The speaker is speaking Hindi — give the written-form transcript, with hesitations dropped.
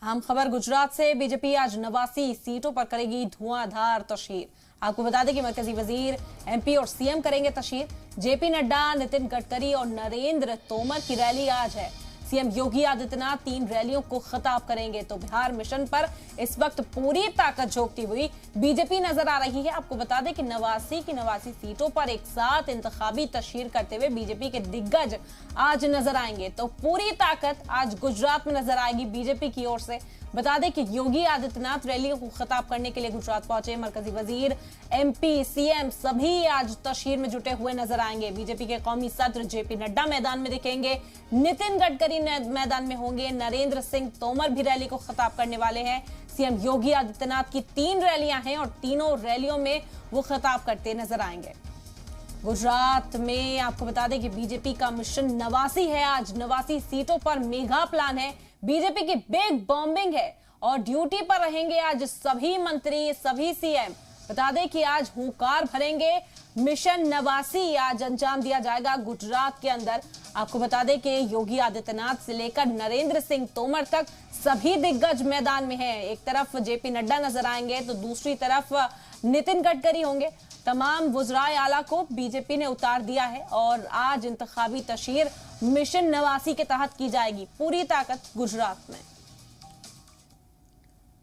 हम खबर गुजरात से। बीजेपी आज 89 सीटों पर करेगी धुआंधार तशहीर। आपको बता दें कि मरकजी वजीर, एमपी और सीएम करेंगे तशहीर। जेपी नड्डा, नितिन गडकरी और नरेंद्र तोमर की रैली आज है। सीएम योगी आदित्यनाथ 3 रैलियों को खिताब करेंगे। तो बिहार मिशन पर इस वक्त पूरी ताकत झोंकती हुई बीजेपी नजर आ रही है। आपको बता दें कि 89 की 89 सीटों पर एक साथ इंतखाबी तशहीर करते हुए बीजेपी के दिग्गज आज नजर आएंगे। तो पूरी ताकत आज गुजरात में नजर आएगी बीजेपी की ओर से। बता दें कि योगी आदित्यनाथ रैलियों को खिताब करने के लिए गुजरात पहुंचे। मरकजी वजीर, एमपी, सीएम सभी आज तशहीर में जुटे हुए नजर आएंगे। बीजेपी के कौमी सदर जेपी नड्डा मैदान में दिखेंगे, नितिन गडकरी मैदान में होंगे, नरेंद्र सिंह तोमर भी रैली को खिताब करने वाले हैं। सीएम योगी आदित्यनाथ की 3 रैलियां हैं और तीनों रैलियों में वो खिताब करते नजर आएंगे। गुजरात में आपको बता दें कि बीजेपी का मिशन 89 है। आज 89 सीटों पर मेगा प्लान है। बीजेपी की बिग बॉम्बिंग है और ड्यूटी पर रहेंगे आज सभी मंत्री, सभी सीएम। बता दें कि आज हुंकार भरेंगे। मिशन 89 आज अंजाम दिया जाएगा गुजरात के अंदर। आपको बता दें कि योगी आदित्यनाथ से लेकर नरेंद्र सिंह तोमर तक सभी दिग्गज मैदान में हैं। एक तरफ जेपी नड्डा नजर आएंगे तो दूसरी तरफ नितिन गडकरी होंगे। तमाम वुज़राए आला को बीजेपी ने उतार दिया है और आज इंतखाबी तशहीर मिशन 89 के तहत की जाएगी। पूरी ताकत गुजरात में।